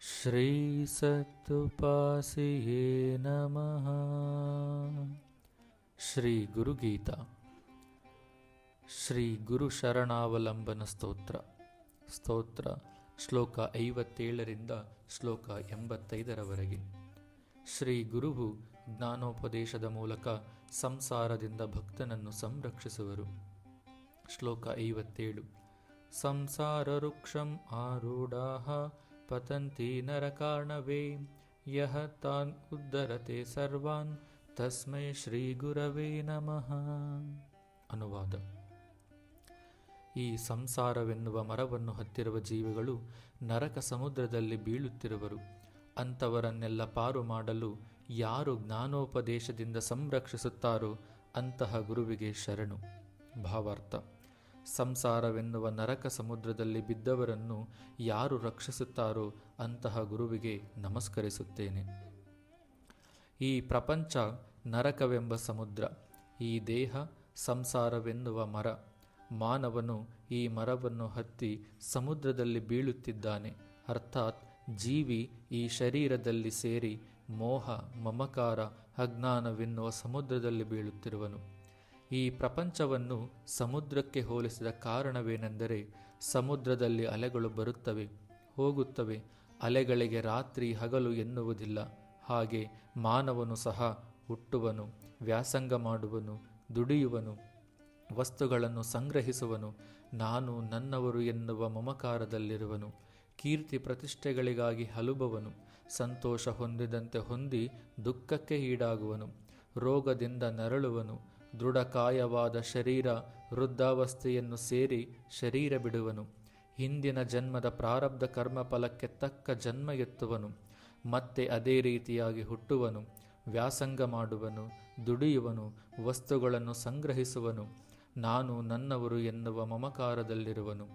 ಶ್ರೀ ಸತ್ತುಪಾಸಿಯೇ ನಮಃ. ಶ್ರೀ ಗುರುಗೀತಾ. ಶ್ರೀ ಗುರು ಶರಣಾವಲಂಬನ ಸ್ತೋತ್ರ. ಸ್ತೋತ್ರ ಶ್ಲೋಕ 57ರಿಂದ ಶ್ಲೋಕ 85ರವರೆಗೆ. ಶ್ರೀ ಗುರುವು ಜ್ಞಾನೋಪದೇಶದ ಮೂಲಕ ಸಂಸಾರದಿಂದ ಭಕ್ತನನ್ನು ಸಂರಕ್ಷಿಸುವರು. ಶ್ಲೋಕ 57. ಸಂಸಾರ ವೃಕ್ಷಂ ಆರೂಢಾಃ ಪತಂತಿ ನರಕಾರ್ಣವೇ ಯಃ ತಾನ್ ಉದ್ಧರತೆ ಸರ್ವಾನ್ ತಸ್ಮೈ ಶ್ರೀ ಗುರವೇ ನಮಃ. ಅನುವಾದ. ಈ ಸಂಸಾರವೆನ್ನುವ ಮರವನ್ನು ಹತ್ತಿರುವ ಜೀವಿಗಳು ನರಕ ಸಮುದ್ರದಲ್ಲಿ ಬೀಳುತ್ತಿರುವರು. ಅಂಥವರನ್ನೆಲ್ಲ ಪಾರು ಮಾಡಲು ಯಾರು ಜ್ಞಾನೋಪದೇಶದಿಂದ ಸಂರಕ್ಷಿಸುತ್ತಾರೋ ಅಂತಹ ಗುರುವಿಗೆ ಶರಣು. ಭಾವಾರ್ಥ. ಸಂಸಾರವೆನ್ನುವ ನರಕ ಸಮುದ್ರದಲ್ಲಿ ಬಿದ್ದವರನ್ನು ಯಾರು ರಕ್ಷಿಸುತ್ತಾರೋ ಅಂತಹ ಗುರುವಿಗೆ ನಮಸ್ಕರಿಸುತ್ತೇನೆ. ಈ ಪ್ರಪಂಚ ನರಕವೆಂಬ ಸಮುದ್ರ, ಈ ದೇಹ ಸಂಸಾರವೆನ್ನುವ ಮರ. ಮಾನವನು ಈ ಮರವನ್ನು ಹತ್ತಿ ಸಮುದ್ರದಲ್ಲಿ ಬೀಳುತ್ತಿದ್ದಾನೆ. ಅರ್ಥಾತ್ ಜೀವಿ ಈ ಶರೀರದಲ್ಲಿ ಸೇರಿ ಮೋಹ, ಮಮಕಾರ, ಅಜ್ಞಾನವೆನ್ನುವ ಸಮುದ್ರದಲ್ಲಿ ಬೀಳುತ್ತಿರುವನು. ಈ ಪ್ರಪಂಚವನ್ನು ಸಮುದ್ರಕ್ಕೆ ಹೋಲಿಸಿದ ಕಾರಣವೇನೆಂದರೆ, ಸಮುದ್ರದಲ್ಲಿ ಅಲೆಗಳು ಬರುತ್ತವೆ, ಹೋಗುತ್ತವೆ. ಅಲೆಗಳಿಗೆ ರಾತ್ರಿ ಹಗಲು ಎನ್ನುವುದಿಲ್ಲ. ಹಾಗೆ ಮಾನವನು ಸಹ ಹುಟ್ಟುವನು, ವ್ಯಾಸಂಗ ಮಾಡುವನು, ದುಡಿಯುವನು, ವಸ್ತುಗಳನ್ನು ಸಂಗ್ರಹಿಸುವನು, ನಾನು ನನ್ನವರು ಎನ್ನುವ ಮಮಕಾರದಲ್ಲಿರುವನು. ಕೀರ್ತಿ ಪ್ರತಿಷ್ಠೆಗಳಿಗಾಗಿ ಹಲುಬವನು, ಸಂತೋಷ ಹೊಂದಿದಂತೆ ಹೊಂದಿ ದುಃಖಕ್ಕೆ ಈಡಾಗುವನು, ರೋಗದಿಂದ ನರಳುವನು, ದೃಢಕಾಯವಾದ ಶರೀರ ವೃದ್ಧಾವಸ್ಥೆಯನ್ನು ಸೇರಿ ಶರೀರ ಬಿಡುವನು, ಹಿಂದಿನ ಜನ್ಮದ ಪ್ರಾರಬ್ಧ ಕರ್ಮಫಲಕ್ಕೆ ತಕ್ಕ ಜನ್ಮ ಎತ್ತುವನು, ಮತ್ತೆ ಅದೇ ರೀತಿಯಾಗಿ ಹುಟ್ಟುವನು, ವ್ಯಾಸಂಗ ಮಾಡುವನು, ದುಡಿಯುವನು, ವಸ್ತುಗಳನ್ನು ಸಂಗ್ರಹಿಸುವನು, ನಾನು ನನ್ನವರು ಎನ್ನುವ ಮಮಕಾರದಲ್ಲಿರುವನು,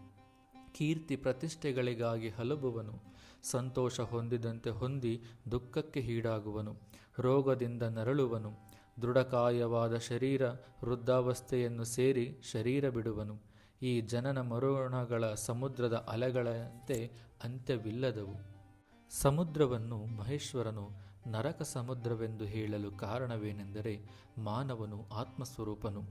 ಕೀರ್ತಿ ಪ್ರತಿಷ್ಠೆಗಳಿಗಾಗಿ ಹಲುಬುವನು, ಸಂತೋಷ ಹೊಂದಿದಂತೆ ಹೊಂದಿ ದುಃಖಕ್ಕೆ ಈಡಾಗುವನು, ರೋಗದಿಂದ ನರಳುವನು, ದೃಢಕಾಯವಾದ ಶರೀರ ವೃದ್ಧಾವಸ್ಥೆಯನ್ನು ಸೇರಿ ಶರೀರ ಬಿಡುವನು. ಈ ಜನನ ಮರಣಗಳ ಸಮುದ್ರದ ಅಲೆಗಳಂತೆ ಅಂತ್ಯವಿಲ್ಲದವು. ಸಮುದ್ರವನ್ನು ಮಹೇಶ್ವರನು ನರಕ ಸಮುದ್ರವೆಂದು ಹೇಳಲು ಕಾರಣವೇನೆಂದರೆ, ಮಾನವನು ಆತ್ಮಸ್ವರೂಪನು.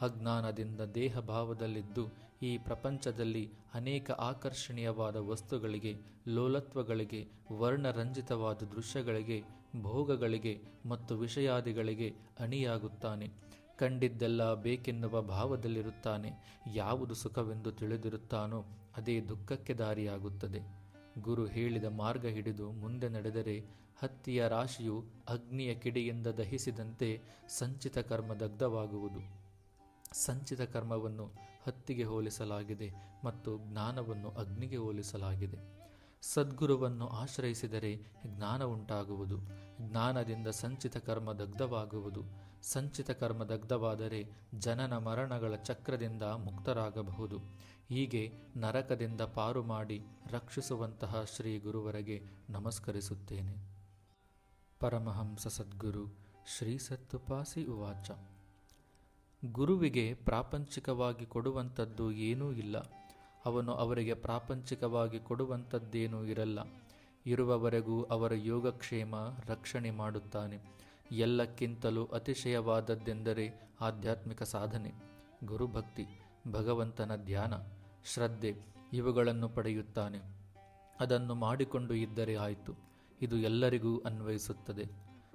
ಅಜ್ಞಾನದಿಂದ ದೇಹ ಭಾವದಲ್ಲಿದ್ದು ಈ ಪ್ರಪಂಚದಲ್ಲಿ ಅನೇಕ ಆಕರ್ಷಣೀಯವಾದ ವಸ್ತುಗಳಿಗೆ, ಲೋಲತ್ವಗಳಿಗೆ, ವರ್ಣರಂಜಿತವಾದ ದೃಶ್ಯಗಳಿಗೆ, ಭೋಗಗಳಿಗೆ ಮತ್ತು ವಿಷಯಾದಿಗಳಿಗೆ ಅಣಿಯಾಗುತ್ತಾನೆ. ಕಂಡಿದ್ದೆಲ್ಲ ಬೇಕೆನ್ನುವ ಭಾವದಲ್ಲಿರುತ್ತಾನೆ. ಯಾವುದು ಸುಖವೆಂದು ತಿಳಿದಿರುತ್ತಾನೋ ಅದೇ ದುಃಖಕ್ಕೆ ದಾರಿಯಾಗುತ್ತದೆ. ಗುರು ಹೇಳಿದ ಮಾರ್ಗ ಹಿಡಿದು ಮುಂದೆ ನಡೆದರೆ ಹತ್ತಿಯ ರಾಶಿಯು ಅಗ್ನಿಯ ಕಿಡಿಯಿಂದ ದಹಿಸಿದಂತೆ ಸಂಚಿತ ಕರ್ಮ ದಗ್ಧವಾಗುವುದು. ಸಂಚಿತ ಕರ್ಮವನ್ನು ಹತ್ತಿಗೆ ಹೋಲಿಸಲಾಗಿದೆ ಮತ್ತು ಜ್ಞಾನವನ್ನು ಅಗ್ನಿಗೆ ಹೋಲಿಸಲಾಗಿದೆ. ಸದ್ಗುರುವನ್ನು ಆಶ್ರಯಿಸಿದರೆ ಜ್ಞಾನ ಉಂಟಾಗುವುದು. ಜ್ಞಾನದಿಂದ ಸಂಚಿತ ಕರ್ಮ ದಗ್ಧವಾಗುವುದು. ಸಂಚಿತ ಕರ್ಮ ದಗ್ಧವಾದರೆ ಜನನ ಮರಣಗಳ ಚಕ್ರದಿಂದ ಮುಕ್ತರಾಗಬಹುದು. ಹೀಗೆ ನರಕದಿಂದ ಪಾರು ಮಾಡಿ ರಕ್ಷಿಸುವಂತಹ ಶ್ರೀ ಗುರುವರೆಗೆ ನಮಸ್ಕರಿಸುತ್ತೇನೆ. ಪರಮಹಂಸ ಸದ್ಗುರು ಶ್ರೀ ಸತ್ತುಪಾಸಿ ಉವಾಚ. ಗುರುವಿಗೆ ಪ್ರಾಪಂಚಿಕವಾಗಿ ಕೊಡುವಂಥದ್ದು ಏನೂ ಇಲ್ಲ. ಅವನು ಅವರಿಗೆ ಪ್ರಾಪಂಚಿಕವಾಗಿ ಕೊಡುವಂಥದ್ದೇನೂ ಇರಲ್ಲ. ಇರುವವರೆಗೂ ಅವರ ಯೋಗಕ್ಷೇಮ ರಕ್ಷಣೆ ಮಾಡುತ್ತಾನೆ. ಎಲ್ಲಕ್ಕಿಂತಲೂ ಅತಿಶಯವಾದದ್ದೆಂದರೆ ಆಧ್ಯಾತ್ಮಿಕ ಸಾಧನೆ, ಗುರುಭಕ್ತಿ, ಭಗವಂತನ ಧ್ಯಾನ, ಶ್ರದ್ಧೆ ಇವುಗಳನ್ನು ಪಡೆಯುತ್ತಾನೆ. ಅದನ್ನು ಮಾಡಿಕೊಂಡು ಇದ್ದರೆ ಆಯಿತು. ಇದು ಎಲ್ಲರಿಗೂ ಅನ್ವಯಿಸುತ್ತದೆ.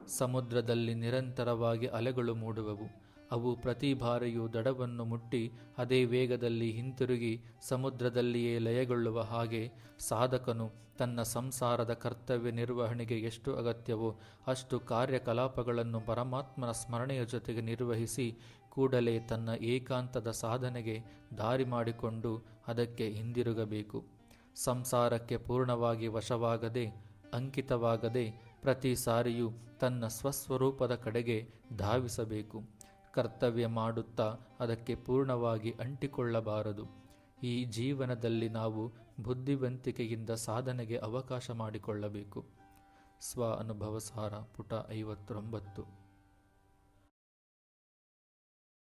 ಸಮುದ್ರದಲ್ಲಿ ನಿರಂತರವಾಗಿ ಅಲೆಗಳು ಮೂಡುವವು. ಅವು ಪ್ರತಿ ಬಾರಿಯೂ ದಡವನ್ನು ಮುಟ್ಟಿ ಅದೇ ವೇಗದಲ್ಲಿ ಹಿಂತಿರುಗಿ ಸಮುದ್ರದಲ್ಲಿಯೇ ಲಯಗೊಳ್ಳುವ ಹಾಗೆ ಸಾಧಕನು ತನ್ನ ಸಂಸಾರದ ಕರ್ತವ್ಯ ನಿರ್ವಹಣೆಗೆ ಎಷ್ಟು ಅಗತ್ಯವೋ ಅಷ್ಟು ಕಾರ್ಯಕಲಾಪಗಳನ್ನು ಪರಮಾತ್ಮನ ಸ್ಮರಣೆಯ ಜೊತೆಗೆ ನಿರ್ವಹಿಸಿ ಕೂಡಲೇ ತನ್ನ ಏಕಾಂತದ ಸಾಧನೆಗೆ ದಾರಿ ಮಾಡಿಕೊಂಡು ಅದಕ್ಕೆ ಹಿಂದಿರುಗಬೇಕು. ಸಂಸಾರಕ್ಕೆ ಪೂರ್ಣವಾಗಿ ವಶವಾಗದೆ, ಅಂಕಿತವಾಗದೆ ಪ್ರತಿ ಸಾರಿಯೂ ತನ್ನ ಸ್ವಸ್ವರೂಪದ ಕಡೆಗೆ ಧಾವಿಸಬೇಕು. ಕರ್ತವ್ಯ ಮಾಡುತ್ತಾ ಅದಕ್ಕೆ ಪೂರ್ಣವಾಗಿ ಅಂಟಿಕೊಳ್ಳಬಾರದು. ಈ ಜೀವನದಲ್ಲಿ ನಾವು ಬುದ್ಧಿವಂತಿಕೆಯಿಂದ ಸಾಧನೆಗೆ ಅವಕಾಶ ಮಾಡಿಕೊಳ್ಳಬೇಕು. ಸ್ವ ಅನುಭವ ಸಾರ, ಪುಟ 59.